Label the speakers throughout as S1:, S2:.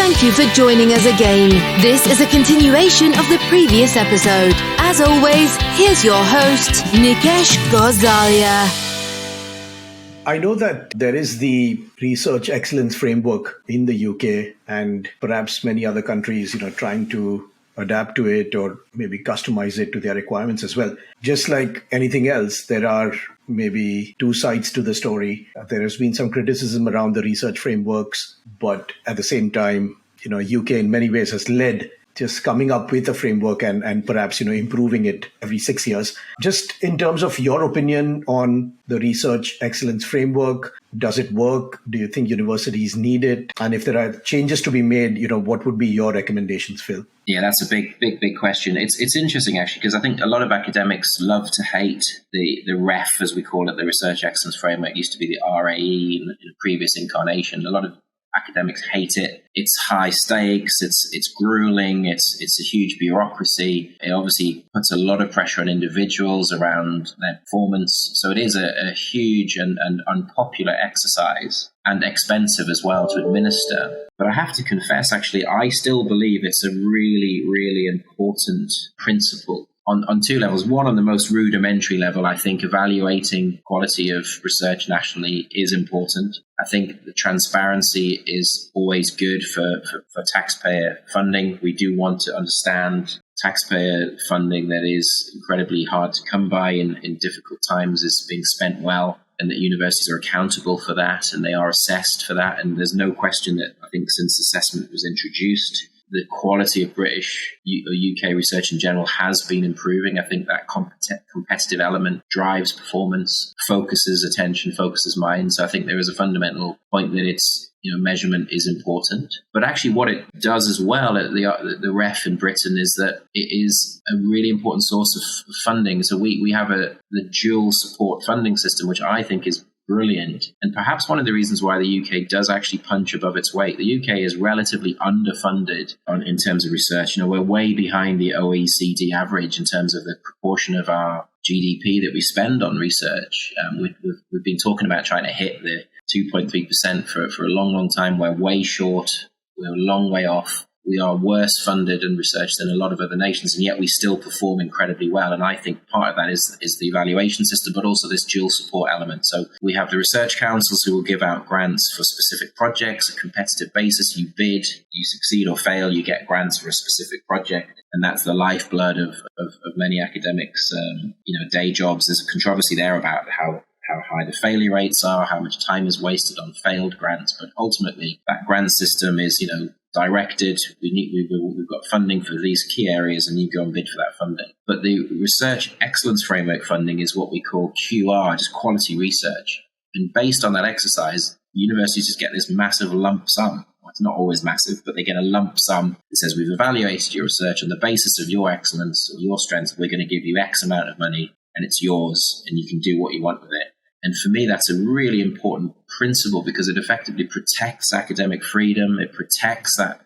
S1: Thank you for joining us again. This is a continuation of the previous episode. As always, here's your host, Nikesh Gosalia.
S2: I know that there is the research excellence framework in the UK and perhaps many other countries, trying to adapt to it or maybe customize it to their requirements as well. Just like anything else, there are maybe two sides to the story. There has been some criticism around the research frameworks, but at the same time, UK in many ways has led just coming up with a framework and perhaps, improving it every 6 years. Just in terms of your opinion on the research excellence framework, does it work? Do you think universities need it? And if there are changes to be made, what would be your recommendations, Phil?
S3: Yeah, that's a big question. It's interesting, actually, because I think a lot of academics love to hate the REF, as we call it, the Research Excellence Framework. It used to be the RAE in a previous incarnation. A lot of academics hate it. It's high stakes. It's grueling. It's a huge bureaucracy. It obviously puts a lot of pressure on individuals around their performance. So it is a huge and unpopular exercise and expensive as well to administer. But I have to confess, actually, I still believe it's a really, really important principle. On two levels. One, on the most rudimentary level, I think evaluating quality of research nationally is important. I think the transparency is always good for taxpayer funding. We do want to understand taxpayer funding that is incredibly hard to come by in difficult times is being spent well, and that universities are accountable for that and they are assessed for that. And there's no question that I think since assessment was introduced, the quality of British or UK research in general has been improving. I think that competitive element drives performance, focuses attention, focuses mind. So I think there is a fundamental point that it's measurement is important. But actually what it does as well at the REF in Britain is that it is a really important source of funding. So we have the dual support funding system, which I think is brilliant. And perhaps one of the reasons why the UK does actually punch above its weight. The UK is relatively underfunded in terms of research. We're way behind the OECD average in terms of the proportion of our GDP that we spend on research. We've been talking about trying to hit the 2.3% for a long, long time. We're way short. We're a long way off. We are worse funded in research than a lot of other nations, and yet we still perform incredibly well. And I think part of that is the evaluation system, but also this dual support element. So we have the research councils who will give out grants for specific projects, a competitive basis. You bid, you succeed or fail, you get grants for a specific project. And that's the lifeblood of many academics' day jobs. There's a controversy there about how high the failure rates are, how much time is wasted on failed grants. But ultimately, that grant system is, directed. We've got funding for these key areas, and you go and bid for that funding. But the Research Excellence Framework funding is what we call QR, just quality research. And based on that exercise, universities just get this massive lump sum. Well, it's not always massive, but they get a lump sum that says we've evaluated your research on the basis of your excellence or your strengths. We're going to give you X amount of money, and it's yours, and you can do what you want with it. And for me, that's a really important principle because it effectively protects academic freedom. It protects that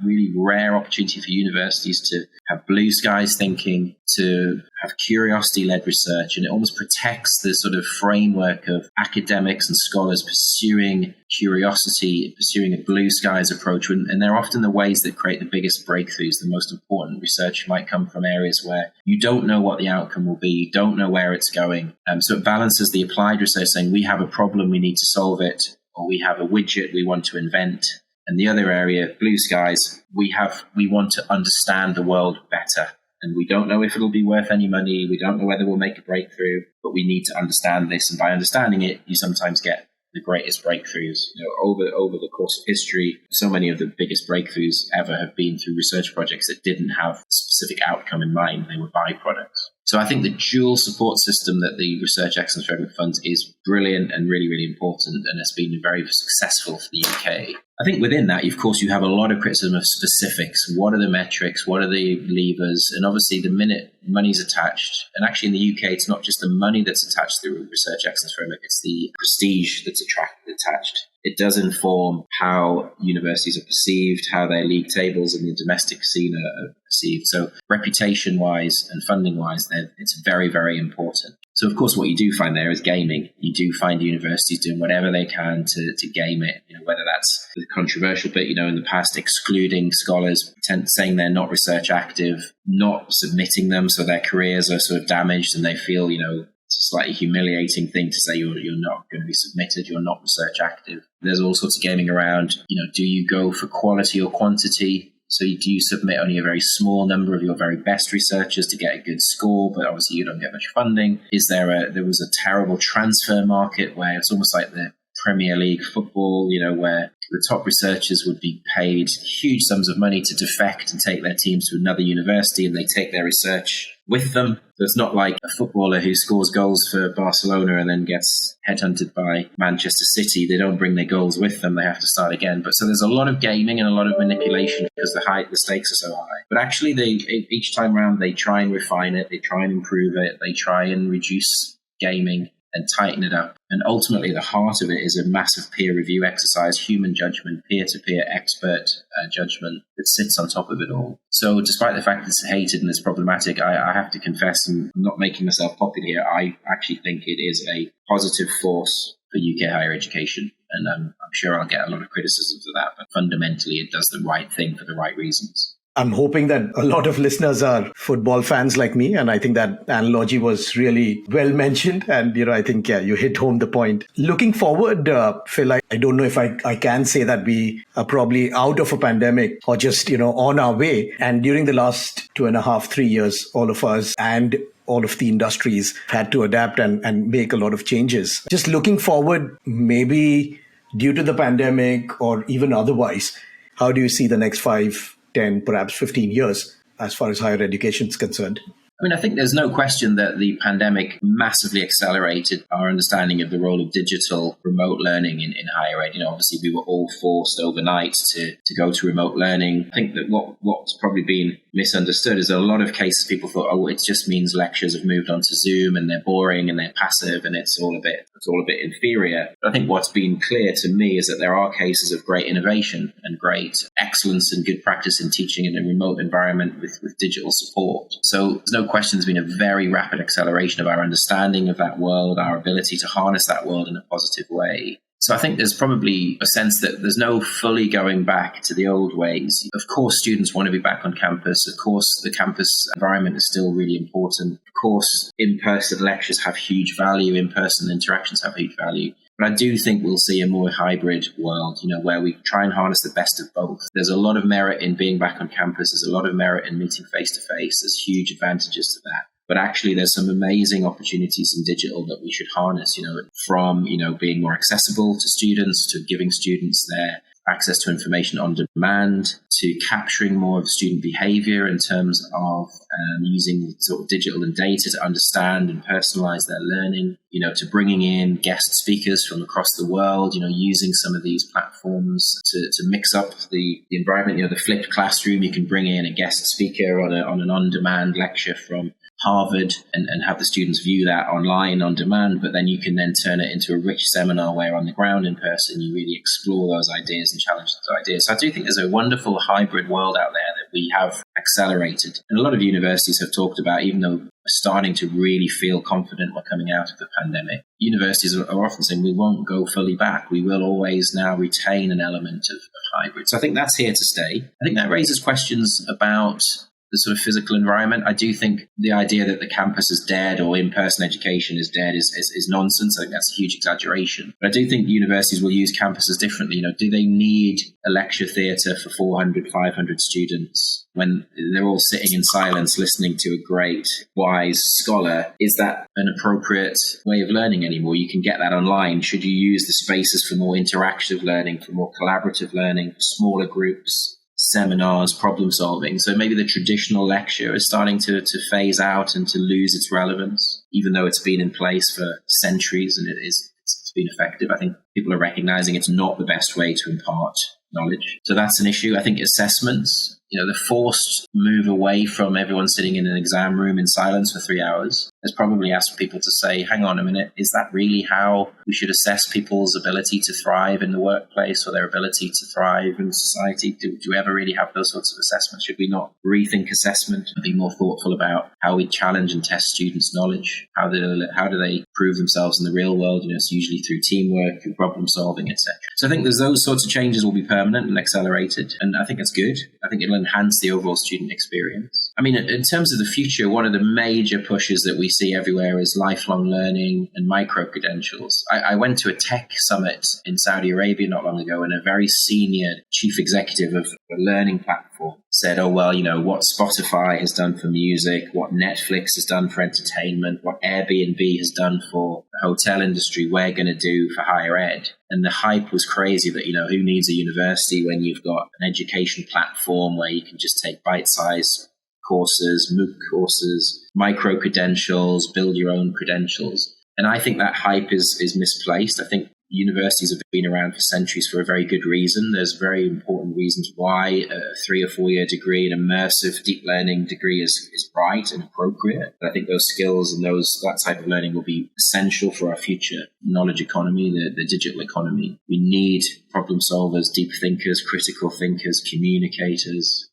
S3: really rare opportunity for universities to have blue skies thinking, to have curiosity-led research, and it almost protects the sort of framework of academics and scholars pursuing curiosity, pursuing a blue skies approach. And they're often the ways that create the biggest breakthroughs. The most important research might come from areas where you don't know what the outcome will be, you don't know where it's going. So it balances the applied research saying we have a problem, we need to solve it, or we have a widget we want to invent. And the other area, blue skies, we want to understand the world better. And we don't know if it'll be worth any money. We don't know whether we'll make a breakthrough, but we need to understand this. And by understanding it, you sometimes get the greatest breakthroughs. Over the course of history, so many of the biggest breakthroughs ever have been through research projects that didn't have a specific outcome in mind. They were byproducts. So I think the dual support system that the Research Excellence Framework funds is brilliant and really, really important, and has been very successful for the UK. I think within that, of course, you have a lot of criticism of specifics. What are the metrics? What are the levers? And obviously, the minute money's attached, and actually in the UK, it's not just the money that's attached to the Research Excellence Framework, it's the prestige that's attached. It does inform how universities are perceived, how their league tables in the domestic scene are perceived. So reputation-wise and funding-wise, it's very, very important. So, of course, what you do find there is gaming. You do find universities doing whatever they can to game it, whether that's the controversial bit, in the past, excluding scholars, saying they're not research active, not submitting them, so their careers are sort of damaged and they feel, it's a slightly humiliating thing to say you're not going to be submitted, you're not research active. There's all sorts of gaming around, do you go for quality or quantity? So do you submit only a very small number of your very best researchers to get a good score, but obviously you don't get much funding? There was a terrible transfer market where it's almost like the Premier League football, where the top researchers would be paid huge sums of money to defect and take their teams to another university, and they take their research with them. So it's not like a footballer who scores goals for Barcelona and then gets headhunted by Manchester City. They don't bring their goals with them. They have to start again. But so there's a lot of gaming and a lot of manipulation because the stakes are so high. But actually, each time around, they try and refine it. They try and improve it. They try and reduce gaming and tighten it up. And ultimately, the heart of it is a massive peer review exercise, human judgment, peer-to-peer expert judgment that sits on top of it all. So despite the fact that it's hated and it's problematic, I have to confess, and I'm not making myself popular here, I actually think it is a positive force for UK higher education. And I'm sure I'll get a lot of criticisms of that, but fundamentally it does the right thing for the right reasons.
S2: I'm hoping that a lot of listeners are football fans like me. And I think that analogy was really well mentioned. And, I think, you hit home the point. Looking forward, Phil, I don't know if I can say that we are probably out of a pandemic or just, on our way. And during the last 2.5, 3 years, all of us and all of the industries had to adapt and make a lot of changes. Just looking forward, maybe due to the pandemic or even otherwise, how do you see the next 5, 10, perhaps 15 years as far as higher education is concerned?
S3: I think there's no question that the pandemic massively accelerated our understanding of the role of digital remote learning in higher ed. Obviously we were all forced overnight to go to remote learning. I think that what's probably been misunderstood is that a lot of cases people thought, it just means lectures have moved onto Zoom and they're boring and they're passive and it's all a bit inferior. But I think what's been clear to me is that there are cases of great innovation and great excellence and good practice in teaching in a remote environment with digital support. So there's no question there's been a very rapid acceleration of our understanding of that world, our ability to harness that world in a positive way. So I think there's probably a sense that there's no fully going back to the old ways. Of course, students want to be back on campus. Of course, the campus environment is still really important. Of course, in-person lectures have huge value. In-person interactions have huge value. But I do think we'll see a more hybrid world, where we try and harness the best of both. There's a lot of merit in being back on campus. There's a lot of merit in meeting face-to-face. There's huge advantages to that. But actually, there's some amazing opportunities in digital that we should harness, from, being more accessible to students, to giving students their access to information on demand, to capturing more of student behavior in terms of using sort of digital and data to understand and personalize their learning, to bringing in guest speakers from across the world, using some of these platforms to mix up the environment, the flipped classroom. You can bring in a guest speaker on an on-demand lecture from Harvard and have the students view that online on demand, but then you can then turn it into a rich seminar where on the ground in person you really explore those ideas and challenge those ideas. So I do think there's a wonderful hybrid world out there that we have accelerated. And a lot of universities have talked about, even though we're starting to really feel confident we're coming out of the pandemic, universities are often saying we won't go fully back. We will always now retain an element of hybrid. So I think that's here to stay. I think that raises questions about the sort of physical environment. I do think the idea that the campus is dead or in-person education is dead is nonsense. I think that's a huge exaggeration. But I do think universities will use campuses differently. Do they need a lecture theatre for 400, 500 students when they're all sitting in silence listening to a great, wise scholar? Is that an appropriate way of learning anymore? You can get that online. Should you use the spaces for more interactive learning, for more collaborative learning, smaller groups, seminars, problem solving? So maybe the traditional lecture is starting to phase out and to lose its relevance, even though it's been in place for centuries and it's been effective. I think people are recognizing it's not the best way to impart knowledge. So that's an issue. I think assessments, the forced move away from everyone sitting in an exam room in silence for 3 hours has probably asked people to say, hang on a minute, is that really how we should assess people's ability to thrive in the workplace or their ability to thrive in society? Do we ever really have those sorts of assessments? Should we not rethink assessment and be more thoughtful about how we challenge and test students' knowledge? How do they prove themselves in the real world? It's usually through teamwork, through problem solving, etc. So I think there's those sorts of changes will be permanent and accelerated. And I think it's good. I think it'll enhance the overall student experience. I mean, in terms of the future, one of the major pushes that we see everywhere is lifelong learning and micro-credentials. I went to a tech summit in Saudi Arabia not long ago, and a very senior chief executive of a learning platform said, oh, well, what Spotify has done for music, what Netflix has done for entertainment, what Airbnb has done for the hotel industry, we're going to do for higher ed. And the hype was crazy that, who needs a university when you've got an education platform where you can just take bite-sized courses, MOOC courses, micro-credentials, build your own credentials. And I think that hype is misplaced. I think universities have been around for centuries for a very good reason. There's very important reasons why a 3 or 4 year degree, an immersive deep learning degree is right and appropriate. I think those skills and that type of learning will be essential for our future knowledge economy, the digital economy. We need problem solvers, deep thinkers, critical thinkers, communicators,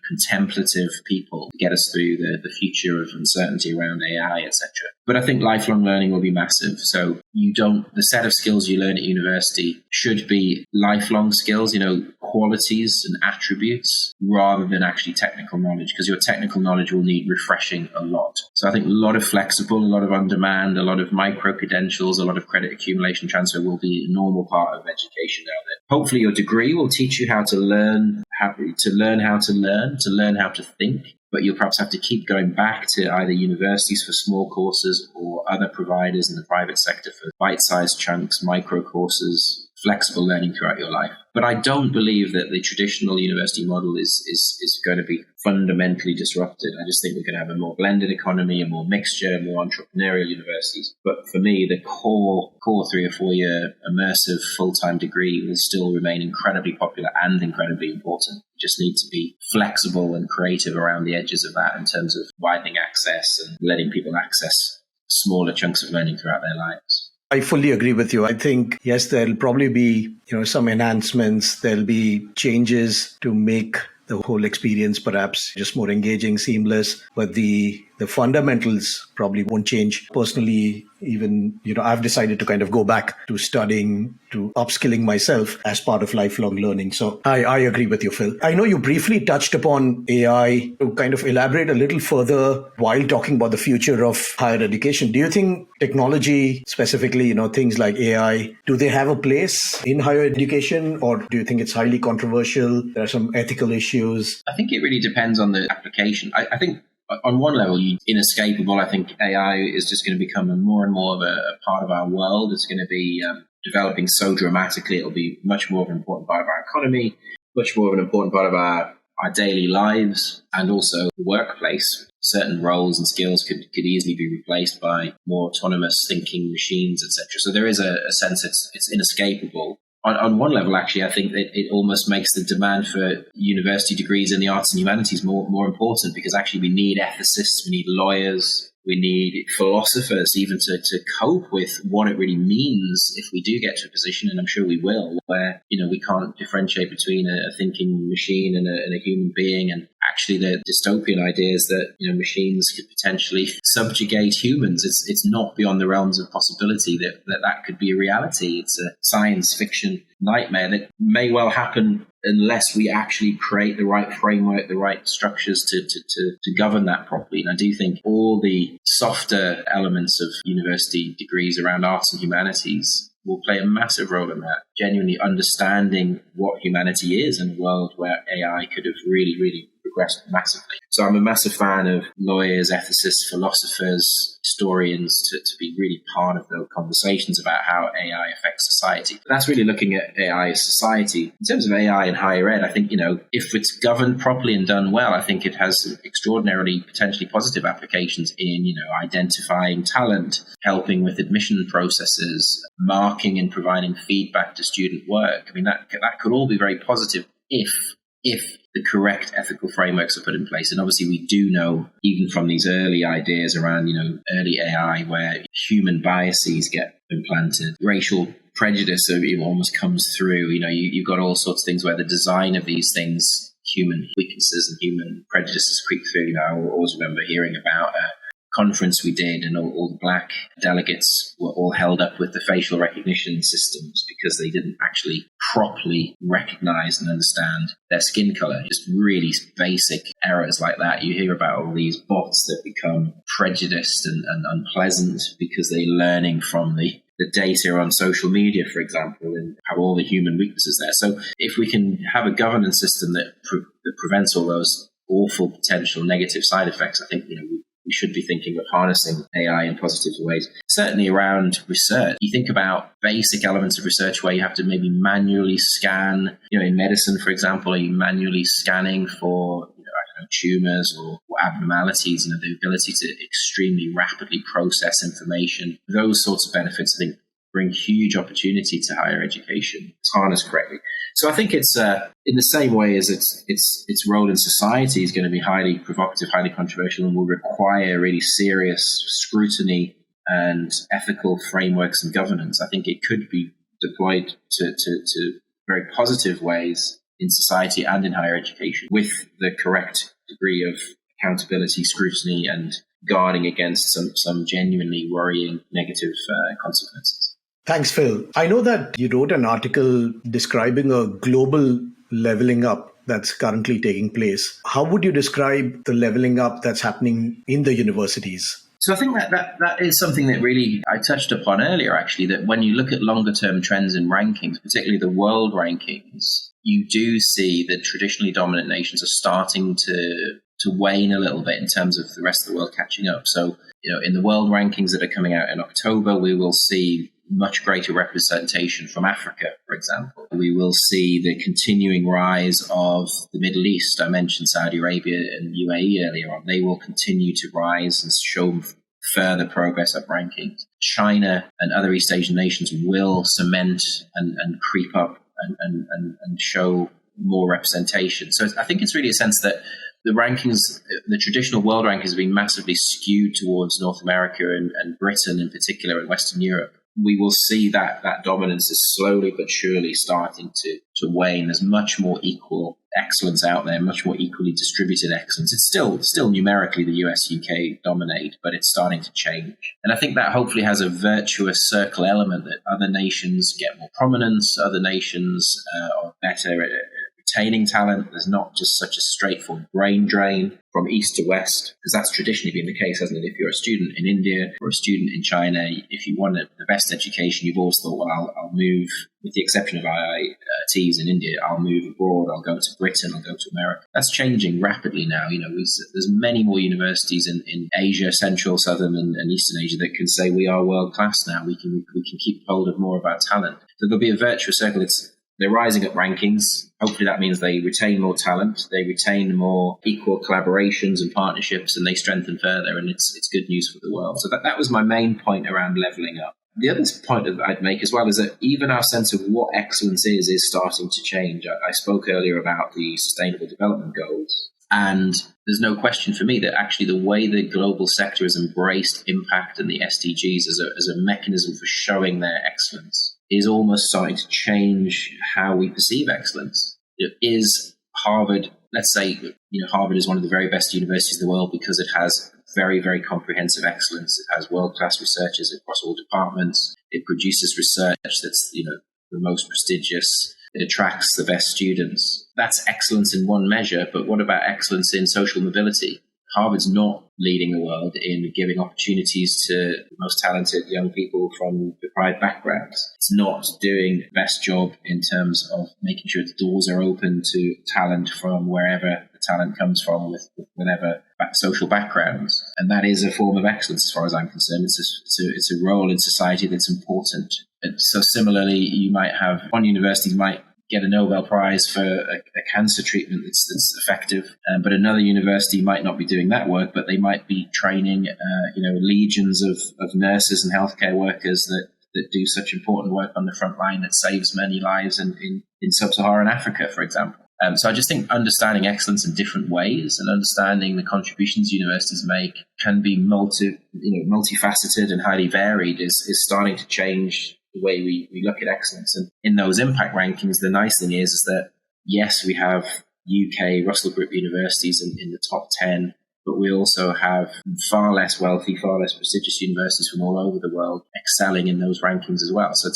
S3: contemplative people to get us through the future of uncertainty around AI, etc. But I think lifelong learning will be massive. So the set of skills you learn at university should be lifelong skills, qualities and attributes rather than actually technical knowledge, because your technical knowledge will need refreshing a lot. So I think a lot of flexible, a lot of on-demand, a lot of micro-credentials, a lot of credit accumulation transfer will be a normal part of education now. Hopefully your degree will teach you how to learn how to think, but you'll perhaps have to keep going back to either universities for small courses or other providers in the private sector for bite-sized chunks, micro courses, flexible learning throughout your life. But I don't believe that the traditional university model is going to be fundamentally disrupted. I just think we're going to have a more blended economy, a more mixture, more entrepreneurial universities. But for me, the core 3 or 4 year immersive full-time degree will still remain incredibly popular and incredibly important. We just need to be flexible and creative around the edges of that in terms of widening access and letting people access smaller chunks of learning throughout their lives.
S2: I fully agree with you. I think, yes, there'll probably be, some enhancements. There'll be changes to make the whole experience perhaps just more engaging, seamless, but the fundamentals probably won't change. Personally, even, I've decided to kind of go back to studying, to upskilling myself as part of lifelong learning. So I agree with you, Phil. I know you briefly touched upon AI. To kind of elaborate a little further while talking about the future of higher education, do you think technology, specifically, things like AI, do they have a place in higher education, or do you think it's highly controversial? There are some ethical issues.
S3: I think it really depends on the application. I think on one level, inescapable. I think AI is just going to become more and more of a part of our world. It's going to be developing so dramatically. It'll be much more of an important part of our economy, much more of an important part of our daily lives, and also the workplace. Certain roles and skills could easily be replaced by more autonomous thinking machines, etc. So there is a sense it's inescapable. On one level, actually, I think that it almost makes the demand for university degrees in the arts and humanities more important, because actually we need ethicists, we need lawyers, we need philosophers even to cope with what it really means if we do get to a position, and I'm sure we will, where, we can't differentiate between a thinking machine and a human being. And actually the dystopian ideas that, machines could potentially subjugate humans, it's not beyond the realms of possibility that could be a reality. It's a science fiction nightmare that may well happen unless we actually create the right framework, the right structures to govern that properly. And I do think all the softer elements of university degrees around arts and humanities will play a massive role in that, genuinely understanding what humanity is in a world where AI could have really, really progressed massively. So I'm a massive fan of lawyers, ethicists, philosophers, historians to be really part of those conversations about how AI affects society. But that's really looking at AI as society. In terms of AI in higher ed, I think, if it's governed properly and done well, I think it has extraordinarily potentially positive applications in, identifying talent, helping with admission processes, marking and providing feedback to student work. I mean, that could all be very positive if if the correct ethical frameworks are put in place. And obviously we do know, even from these early ideas around, early AI, where human biases get implanted, racial prejudice almost comes through. You've got all sorts of things where the design of these things, human weaknesses and human prejudices creep through. I always remember hearing about a conference we did, and all the black delegates were all held up with the facial recognition systems because they didn't actually properly recognize and understand their skin color. Just really basic errors like that. You hear about all these bots that become prejudiced and unpleasant because they're learning from the data on social media, for example, and have all the human weaknesses there. So if we can have a governance system that prevents all those awful potential negative side effects, I think we should be thinking of harnessing AI in positive ways. Certainly around research. You think about basic elements of research where you have to maybe manually scan, in medicine, for example, are you manually scanning for tumors or abnormalities, the ability to extremely rapidly process information. Those sorts of benefits, I think, bring huge opportunity to higher education. It's harnessed correctly. So I think it's in the same way as its role in society is going to be highly provocative, highly controversial, and will require really serious scrutiny and ethical frameworks and governance. I think it could be deployed to very positive ways in society and in higher education with the correct degree of accountability, scrutiny, and guarding against some genuinely worrying negative consequences.
S2: Thanks, Phil. I know that you wrote an article describing a global leveling up that's currently taking place. How would you describe the leveling up that's happening in the universities?
S3: So I think that is something that really I touched upon earlier, actually, that when you look at longer term trends in rankings, particularly the world rankings, you do see that traditionally dominant nations are starting to wane a little bit in terms of the rest of the world catching up. So, in the world rankings that are coming out in October, we will see much greater representation from Africa, for example. We will see the continuing rise of the Middle East. I mentioned Saudi Arabia and UAE earlier on. They will continue to rise and show further progress up rankings. China and other East Asian nations will cement and creep up and show more representation. So I think it's really a sense that the rankings, the traditional world rankings have been massively skewed towards North America and Britain in particular and Western Europe. We will see that dominance is slowly but surely starting to wane. There's much more equal excellence out there, much more equally distributed excellence. It's still numerically the US, UK dominate, but it's starting to change. And I think that hopefully has a virtuous circle element that other nations get more prominence, other nations are better at retaining talent. There's not just such a straightforward brain drain from east to west, because that's traditionally been the case, hasn't it? If you're a student in India or a student in China, if you want the best education, you've always thought, well, I'll move, with the exception of IITs in India, I'll move abroad, I'll go to Britain, I'll go to America. That's changing rapidly now. There's many more universities in Asia, Central, Southern and Eastern Asia that can say we are world class now. We can keep hold of more of our talent. So there'll be a virtuous circle. They're rising up rankings. Hopefully that means they retain more talent, they retain more equal collaborations and partnerships, and they strengthen further, and it's good news for the world. So that was my main point around leveling up. The other point that I'd make as well is that even our sense of what excellence is starting to change. I spoke earlier about the Sustainable Development Goals, and there's no question for me that actually the way the global sector has embraced impact and the SDGs as a mechanism for showing their excellence is almost starting to change how we perceive excellence. Is Harvard, let's say, Harvard is one of the very best universities in the world because it has very, very comprehensive excellence. It has world-class researchers across all departments. It produces research that's, the most prestigious. It attracts the best students. That's excellence in one measure, but what about excellence in social mobility? Harvard's not leading the world in giving opportunities to the most talented young people from deprived backgrounds. It's not doing the best job in terms of making sure the doors are open to talent from wherever the talent comes from, with whatever social backgrounds. And that is a form of excellence as far as I'm concerned. It's a role in society that's important. And so similarly, you might have, one university might get a Nobel Prize for a cancer treatment that's effective, but another university might not be doing that work, but they might be training, legions of nurses and healthcare workers that do such important work on the front line that saves many lives in sub-Saharan Africa, for example. So I just think understanding excellence in different ways and understanding the contributions universities make can be multifaceted and highly varied is starting to change the way we look at excellence. And in those impact rankings, the nice thing is that, yes, we have UK Russell Group universities in the top 10, but we also have far less wealthy, far less prestigious universities from all over the world excelling in those rankings as well. So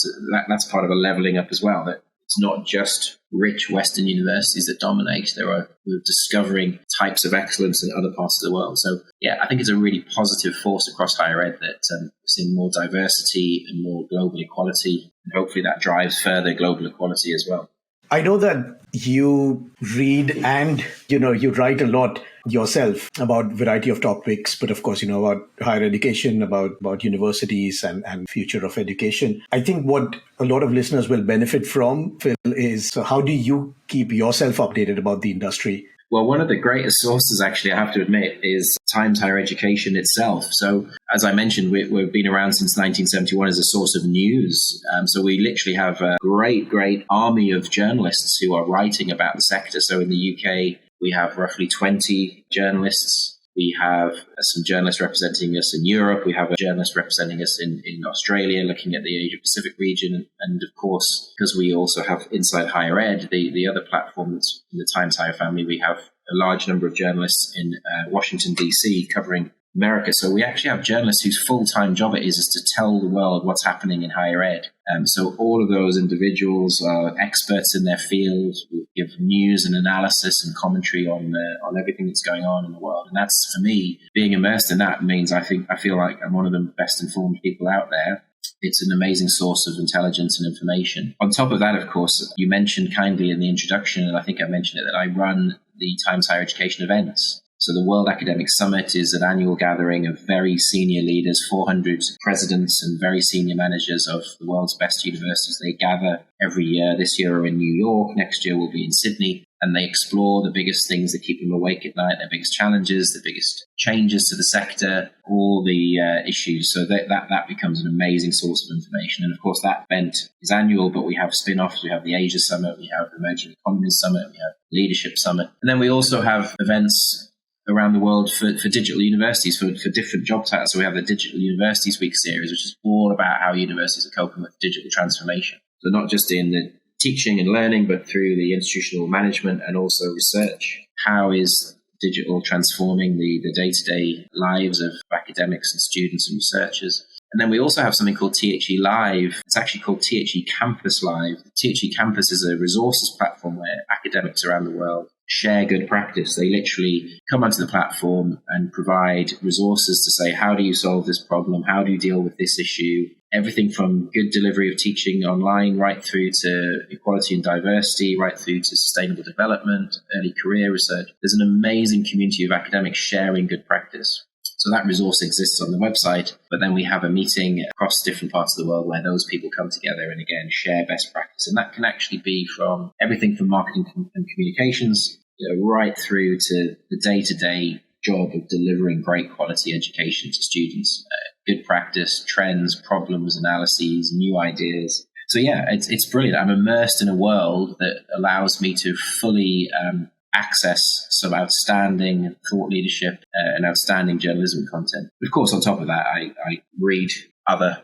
S3: that's part of a leveling up as well, that it's not just rich Western universities that dominate. We're discovering types of excellence in other parts of the world. So, yeah, I think it's a really positive force across higher ed that we're seeing more diversity and more global equality. And hopefully that drives further global equality as well.
S2: I know that you read and, you write a lot yourself about variety of topics, but of course, about higher education, about universities and future of education. I think what a lot of listeners will benefit from, Phil, is how do you keep yourself updated about the industry?
S3: Well, one of the greatest sources, actually, I have to admit, is Times Higher Education itself. So, as I mentioned, we've been around since 1971 as a source of news. So we literally have a great army of journalists who are writing about the sector. So in the UK, we have roughly 20 journalists. We have some journalists representing us in Europe. We have a journalist representing us in Australia, looking at the Asia-Pacific region. And of course, because we also have Inside Higher Ed, the other platform that's in the Times Higher family, we have a large number of journalists in Washington, D.C. covering America. So we actually have journalists whose full-time job it is to tell the world what's happening in higher ed. So all of those individuals are experts in their field, who give news and analysis and commentary on everything that's going on in the world. And that's, for me, being immersed in that means I feel like I'm one of the best informed people out there. It's an amazing source of intelligence and information. On top of that, of course, you mentioned kindly in the introduction, and I think I mentioned it, that I run the Times Higher Education events. So the World Academic Summit is an annual gathering of very senior leaders, 400 presidents and very senior managers of the world's best universities. They gather every year. This year are in New York. Next year will be in Sydney. And they explore the biggest things that keep them awake at night, their biggest challenges, the biggest changes to the sector, all the issues. So that becomes an amazing source of information. And of course, that event is annual, but we have spin-offs. We have the Asia Summit, we have the Emerging Economies Summit, we have Leadership Summit. And then we also have events around the world for digital universities, for different job titles. So we have the Digital Universities Week series, which is all about how universities are coping with digital transformation. So not just in the teaching and learning, but through the institutional management and also research. How is digital transforming the day-to-day lives of academics and students and researchers? And then we also have something called THE Live. It's actually called THE Campus Live. THE Campus is a resources platform where academics around the world share good practice. They literally come onto the platform and provide resources to say, how do you solve this problem? How do you deal with this issue? Everything from good delivery of teaching online, right through to equality and diversity, right through to sustainable development, early career research. There's an amazing community of academics sharing good practice. So that resource exists on the website, but then we have a meeting across different parts of the world where those people come together and again share best practice. And that can actually be from everything from marketing and communications, right through to the day-to-day job of delivering great quality education to students. Good practice, trends, problems, analyses, new ideas. So yeah, it's brilliant. I'm immersed in a world that allows me to fully access some outstanding thought leadership and outstanding journalism content. Of course, on top of that, I read other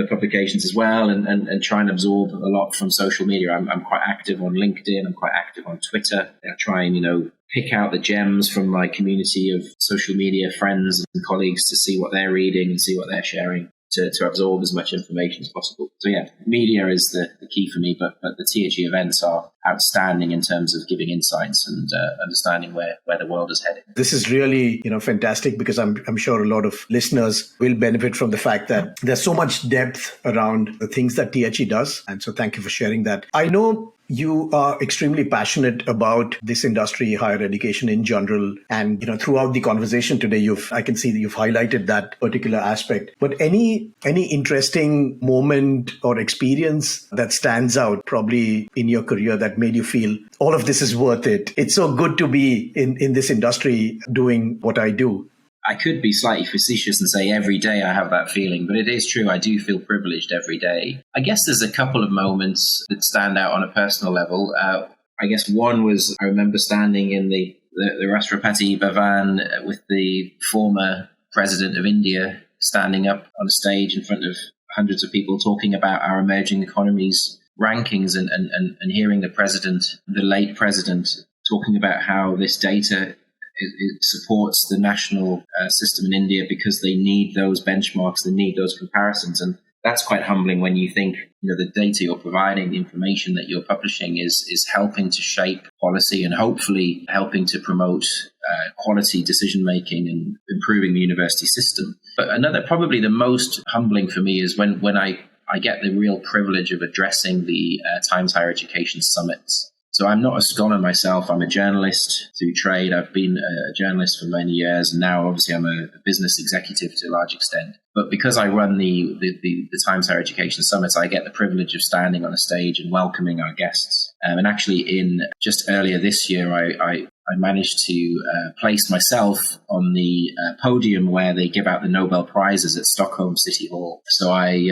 S3: publications as well and try and absorb a lot from social media. I'm quite active on LinkedIn. I'm quite active on Twitter. I try and, pick out the gems from my community of social media friends and colleagues to see what they're reading and see what they're sharing to absorb as much information as possible. So yeah, media is the key for me, but the THE events are outstanding in terms of giving insights and understanding where the world is heading.
S2: This is really, fantastic because I'm sure a lot of listeners will benefit from the fact that there's so much depth around the things that THE does. And so thank you for sharing that. I know you are extremely passionate about this industry, higher education in general. And, throughout the conversation today, I can see that you've highlighted that particular aspect. But any interesting moment or experience that stands out probably in your career that made you feel all of this is worth it? It's so good to be in this industry doing what I do.
S3: I could be slightly facetious and say every day I have that feeling, but it is true. I do feel privileged every day. I guess there's a couple of moments that stand out on a personal level. I guess one was, I remember standing in the Rashtrapati Bhavan with the former president of India standing up on a stage in front of hundreds of people talking about our emerging economies rankings and hearing the late president, talking about how this data it supports the national system in India because they need those benchmarks, they need those comparisons. And that's quite humbling when you think, the data you're providing, the information that you're publishing is helping to shape policy and hopefully helping to promote quality decision-making and improving the university system. But probably the most humbling for me is when I get the real privilege of addressing the Times Higher Education summits. So I'm not a scholar myself. I'm a journalist through trade. I've been a journalist for many years, and now obviously I'm a business executive to a large extent. But because I run the Times Higher Education Summits, I get the privilege of standing on a stage and welcoming our guests. And actually, in just earlier this year, I managed to place myself on the podium where they give out the Nobel Prizes at Stockholm City Hall. So I,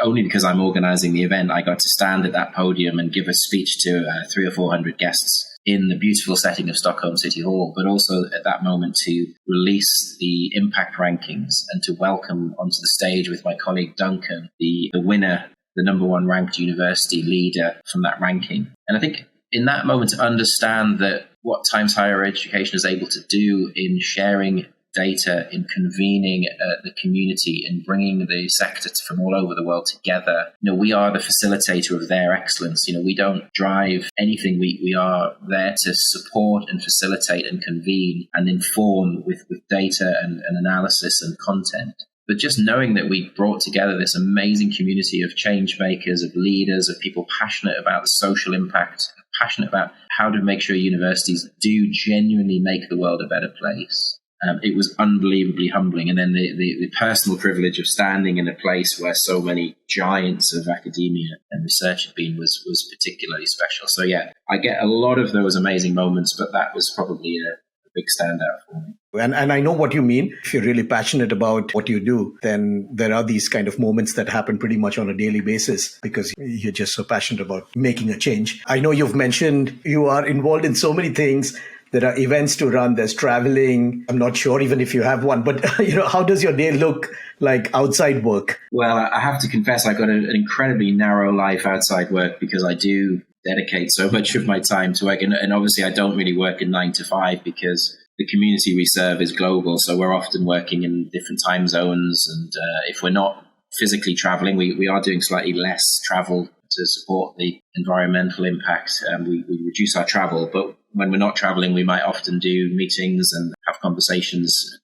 S3: only because I'm organizing the event, I got to stand at that podium and give a speech to 300 or 400 guests in the beautiful setting of Stockholm City Hall, but also at that moment to release the impact rankings and to welcome onto the stage with my colleague Duncan, the winner, the number one ranked university leader from that ranking. And I think in that moment to understand that what Times Higher Education is able to do in sharing data, in convening the community, in bringing the sector from all over the world together. We are the facilitator of their excellence. We don't drive anything. We are there to support and facilitate and convene and inform with data and analysis and content. But just knowing that we brought together this amazing community of change makers, of leaders, of people passionate about the social impact, passionate about how to make sure universities do genuinely make the world a better place. It was unbelievably humbling. And then the personal privilege of standing in a place where so many giants of academia and research had been was particularly special. So yeah, I get a lot of those amazing moments, but that was probably a big standout for me.
S2: And I know what you mean. If you're really passionate about what you do, then there are these kind of moments that happen pretty much on a daily basis because you're just so passionate about making a change. I know you've mentioned you are involved in so many things. There are events to run, there's traveling. I'm not sure even if you have one, but how does your day look like outside work?
S3: Well, I have to confess, I've got an incredibly narrow life outside work because I do dedicate so much of my time to work. And obviously I don't really work in 9 to 5 because the community we serve is global. So we're often working in different time zones. And if we're not physically traveling, we are doing slightly less travel to support the environmental impact. We reduce our travel, but when we're not traveling, we might often do meetings and have conversations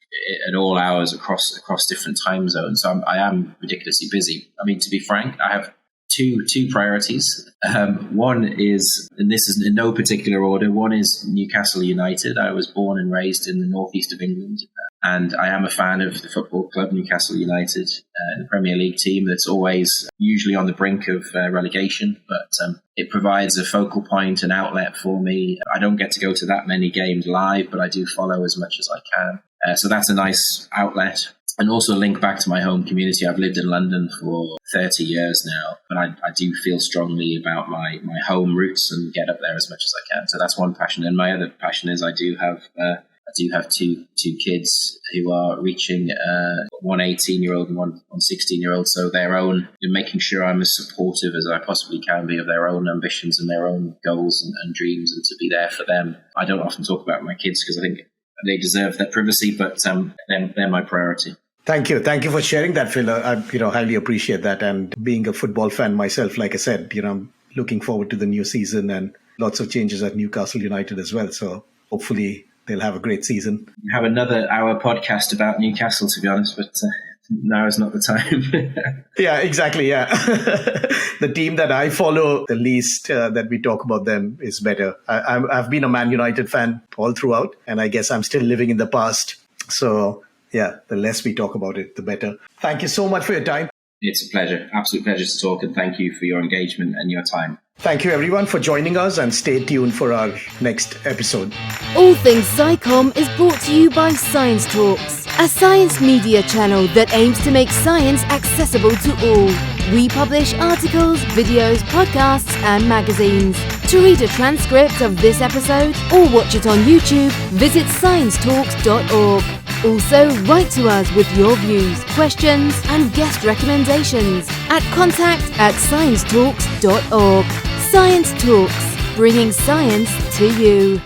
S3: at all hours across different time zones. So I am ridiculously busy. I mean, to be frank, I have two priorities. One is, and this is in no particular order, one is Newcastle United. I was born and raised in the northeast of England, and I am a fan of the football club Newcastle United, the Premier League team that's always usually on the brink of relegation, but it provides a focal point, an outlet for me. I don't get to go to that many games live, but I do follow as much as I can. So that's a nice outlet. And also link back to my home community. I've lived in London for 30 years now, but I do feel strongly about my home roots and get up there as much as I can. So that's one passion. And my other passion is I do have two kids who are reaching one 18-year-old and one 16-year-old. So their own, making sure I'm as supportive as I possibly can be of their own ambitions and their own goals and dreams, and to be there for them. I don't often talk about my kids because I think they deserve that privacy, but they're my priority.
S2: Thank you. Thank you for sharing that, Phil. I highly appreciate that. And being a football fan myself, like I said, I'm looking forward to the new season and lots of changes at Newcastle United as well. So hopefully they'll have a great season.
S3: We have another hour podcast about Newcastle, to be honest, but now is not the time.
S2: Yeah, exactly. Yeah. The team that I follow the least that we talk about them is better. I've been a Man United fan all throughout, and I guess I'm still living in the past. So yeah, the less we talk about it, the better. Thank you so much for your time.
S3: It's a pleasure, absolute pleasure to talk, and thank you for your engagement and your time.
S2: Thank you everyone for joining us, and stay tuned for our next episode.
S1: All Things SciComm is brought to you by ScienceTalks. a science media channel that aims to make science accessible to all. We publish articles, videos, podcasts, and magazines. To read a transcript of this episode or watch it on YouTube, visit ScienceTalks.org. Also, write to us with your views, questions, and guest recommendations at contact@ScienceTalks.org. Science Talks, bringing science to you.